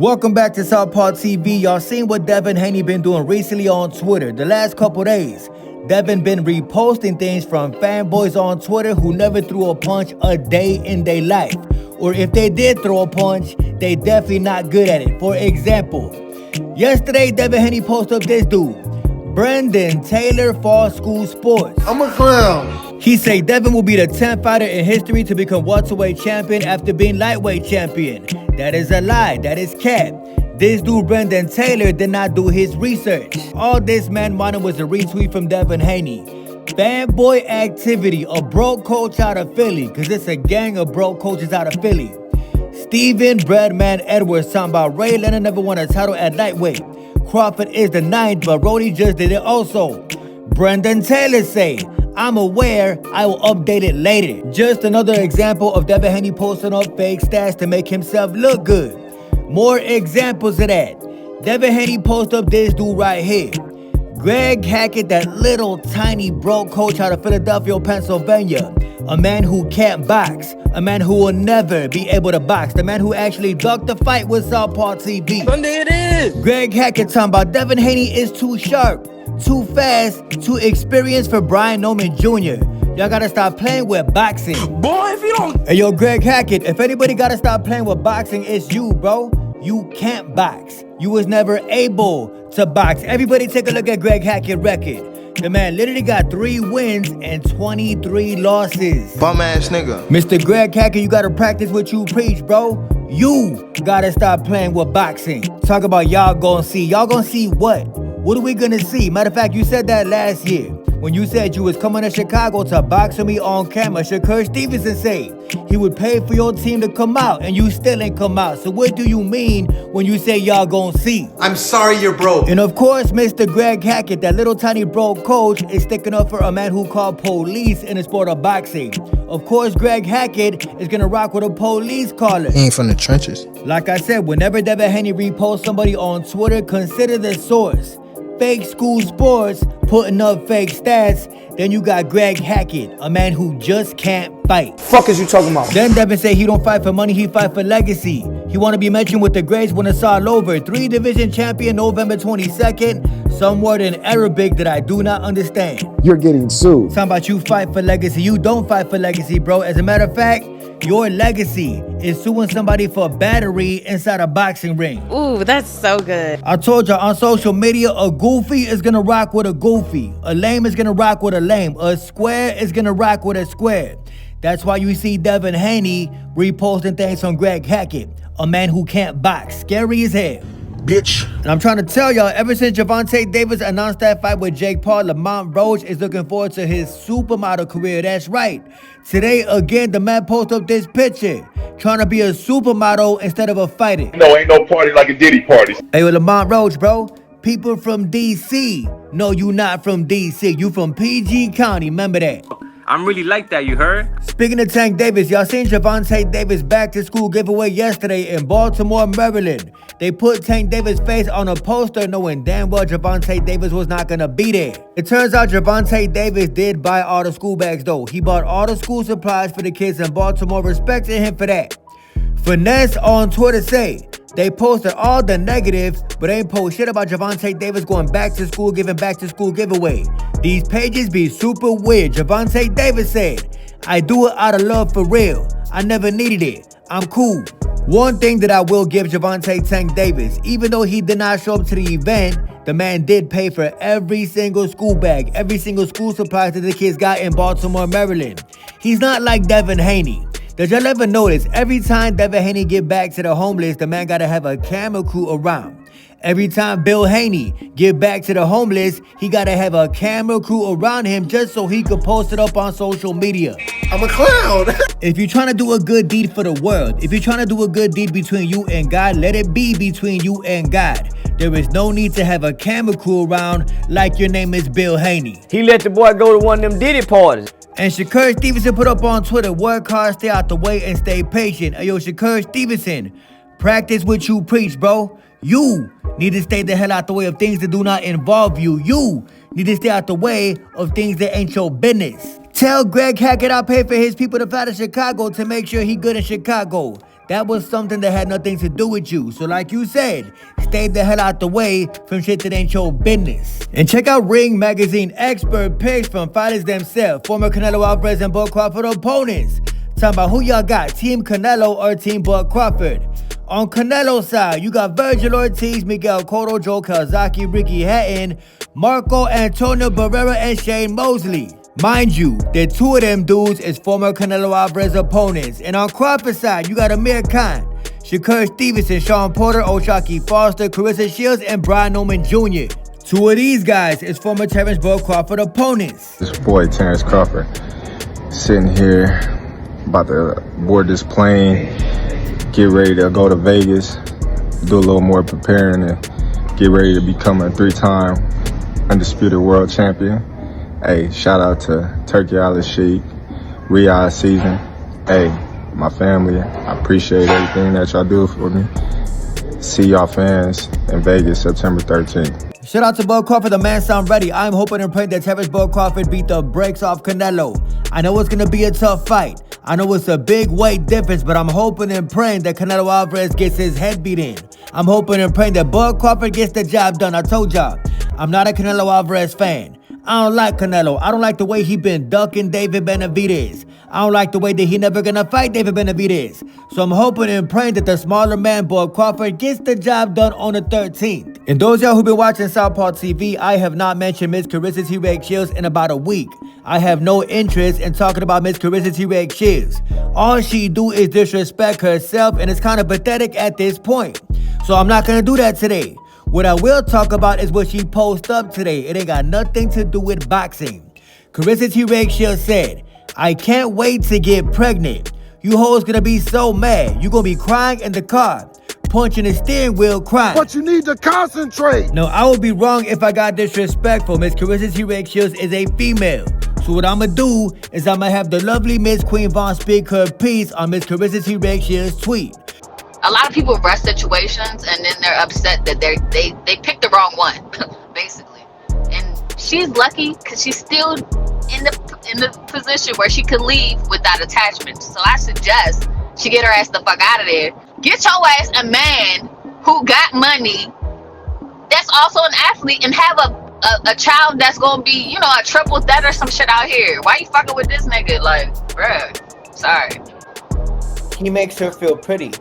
Welcome back to Southpaw TV. Y'all seen what Devin Haney been doing recently on Twitter. The last couple days, Devin been reposting things from fanboys on Twitter who never threw a punch a day in their life. Or if they did throw a punch, they definitely not good at it. For example, yesterday Devin Haney posted up this dude, Brendan Taylor, Fall School Sports. I'm a clown. He say Devin will be the 10th fighter in history to become welterweight champion after being lightweight champion. That is a lie. That is cap. This dude, Brendan Taylor, did not do his research. All this man wanted was a retweet from Devin Haney. Fanboy activity, a broke coach out of Philly, because it's a gang of broke coaches out of Philly. Steven Breadman Edwards talking about Ray Leonard never won a title at lightweight. Crawford is the 9th, but Rody just did it also. Brendan Taylor say, I'm aware, I will update it later. Just another example of Devin Haney posting up fake stats to make himself look good. More examples of that. Devin Haney posted up this dude right here. Greg Hackett, that little tiny broke coach out of Philadelphia, Pennsylvania. A man who can't box. A man who will never be able to box. The man who actually ducked the fight with Southpaw TV. Sunday it is. Greg Hackett talking about Devin Haney is too sharp, too fast, too experienced for Brian Norman Jr. Y'all gotta stop playing with boxing. Boy, if you don't... Hey, yo, Greg Hackett, if anybody gotta stop playing with boxing, it's you, bro. You can't box. You was never able to box. Everybody take a look at Greg Hackett's record. The man literally got 3 wins and 23 losses. Bum ass nigga. Mr. Greg Hackett, you gotta practice what you preach, bro. You gotta stop playing with boxing. Talk about y'all gonna see. Y'all gonna see what? What are we gonna see? Matter of fact, you said that last year. When you said you was coming to Chicago to box with me on camera, Shakur Stevenson said he would pay for your team to come out, and you still ain't come out. So what do you mean when you say y'all gonna see? I'm sorry you're broke. And of course, Mr. Greg Hackett, that little tiny broke coach, is sticking up for a man who called police in the sport of boxing. Of course, Greg Hackett is gonna rock with a police caller. He ain't from the trenches. Like I said, whenever Devin Haney reposts somebody on Twitter, consider the source. Fake school sports putting up fake stats. Then you got Greg Hackett, a man who just can't fight. Fuck is you talking about? Then Devin say he don't fight for money, he fight for legacy. He want to be mentioned with the greats when it's all over. 3-division champion November 22nd. Some word in Arabic that I do not understand. You're getting sued. Talking about you fight for legacy. You don't fight for legacy, bro. As a matter of fact, your legacy is suing somebody for battery inside a boxing ring. Ooh, that's so good. I told y'all on social media, a goofy is gonna rock with a goofy. A lame is gonna rock with a lame. A square is gonna rock with a square. That's why you see Devin Haney reposting things from Greg Hackett, a man who can't box. Scary as hell. Bitch. And I'm trying to tell y'all, ever since Gervonta Davis announced that fight with Jake Paul, Lamont Roach is looking forward to his supermodel career. That's right. Today, again, the man posted up this picture, trying to be a supermodel instead of a fighter. No, ain't no party like a Diddy party. Hey, well, Lamont Roach, bro, people from D.C. No, you not from D.C. You from PG County, remember that. I'm really like that, you heard? Speaking of Tank Davis, y'all seen Gervonta Davis back to school giveaway yesterday in Baltimore, Maryland. They put Tank Davis' face on a poster knowing damn well Gervonta Davis was not gonna be there. It turns out Gervonta Davis did buy all the school bags though. He bought all the school supplies for the kids in Baltimore, respecting him for that. Finesse on Twitter say, they posted all the negatives, but ain't post shit about Gervonta Davis going back to school, giving back to school giveaway. These pages be super weird. Gervonta Davis said, I do it out of love for real. I never needed it. I'm cool. One thing that I will give Gervonta Tank Davis, even though he did not show up to the event, the man did pay for every single school bag, every single school supplies that the kids got in Baltimore, Maryland. He's not like Devin Haney. Did y'all ever notice every time Devin Haney get back to the homeless, the man gotta have a camera crew around? Every time Bill Haney get back to the homeless, he gotta have a camera crew around him just so he could post it up on social media. I'm a clown. If you're trying to do a good deed for the world, if you're trying to do a good deed between you and God, let it be between you and God. There is no need to have a camera crew around like your name is Bill Haney. He let the boy go to one of them Diddy parties. And Shakur Stevenson put up on Twitter, work hard, stay out the way, and stay patient. Hey, yo, Shakur Stevenson, practice what you preach, bro. You need to stay the hell out the way of things that do not involve you. You need to stay out the way of things that ain't your business. Tell Greg Hackett I'll pay for his people to fly to Chicago to make sure he good in Chicago. That was something that had nothing to do with you. So like you said, stay the hell out the way from shit that ain't your business. And check out Ring Magazine expert picks from fighters themselves, former Canelo Alvarez and Bud Crawford opponents. Talking about who y'all got, Team Canelo or Team Bud Crawford. On Canelo's side, you got Virgil Ortiz, Miguel Cotto, Joe Calzaghe, Ricky Hatton, Marco Antonio Barrera, and Shane Mosley. Mind you, the two of them dudes is former Canelo Alvarez opponents. And on Crawford's side, you got Amir Khan, Shakur Stevenson, Sean Porter, O'Shaquie Foster, Claressa Shields, and Brian Norman Jr. Two of these guys is former Terrence Bud Crawford opponents. This boy Terrence Crawford sitting here about to board this plane, get ready to go to Vegas, do a little more preparing and get ready to become a 3-time undisputed world champion. Hey, shout out to Turkey Island Sheik, Riyadh Season. Hey, my family, I appreciate everything that y'all do for me. See y'all fans in Vegas, September 13th. Shout out to Bud Crawford, the man sound ready. I'm hoping and praying that Terrence Bud Crawford beat the brakes off Canelo. I know it's gonna be a tough fight. I know it's a big weight difference, but I'm hoping and praying that Canelo Alvarez gets his head beat in. I'm hoping and praying that Bud Crawford gets the job done. I told y'all, I'm not a Canelo Alvarez fan. I don't like Canelo. I don't like the way he been ducking David Benavidez. I don't like the way that he never gonna fight David Benavidez. So I'm hoping and praying that the smaller man, Bud Crawford, gets the job done on the 13th. And those y'all who been watching Southpaw TV, I have not mentioned Miss Claressa Shields in about a week. I have no interest in talking about Miss Claressa Shields. All she do is disrespect herself, and it's kind of pathetic at this point. So I'm not gonna do that today. What I will talk about is what she posted up today. It ain't got nothing to do with boxing. Claressa Shields said, "I can't wait to get pregnant. You hoes gonna be so mad. You gonna be crying in the car, punching the steering wheel, crying. But you need to concentrate." Now, I would be wrong if I got disrespectful. Miss Claressa Shields is a female. So what I'ma do is I'ma have the lovely Miss Queen Von speak her piece on Miss Claressa Shields' tweet. A lot of people rush situations and then they're upset that they picked the wrong one, basically. And she's lucky because she's still in the position where she could leave without attachment. So I suggest she get her ass the fuck out of there. Get your ass a man who got money, that's also an athlete, and have a child that's gonna be, you know, a triple threat or some shit out here. Why you fucking with this nigga? Like, bruh, sorry. He makes her feel pretty.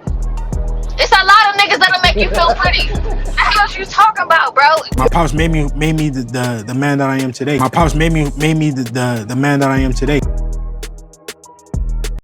It's a lot of niggas that'll make you feel pretty. What the hell you talking about, bro? My pops made me the man that I am today. My pops made me the man that I am today.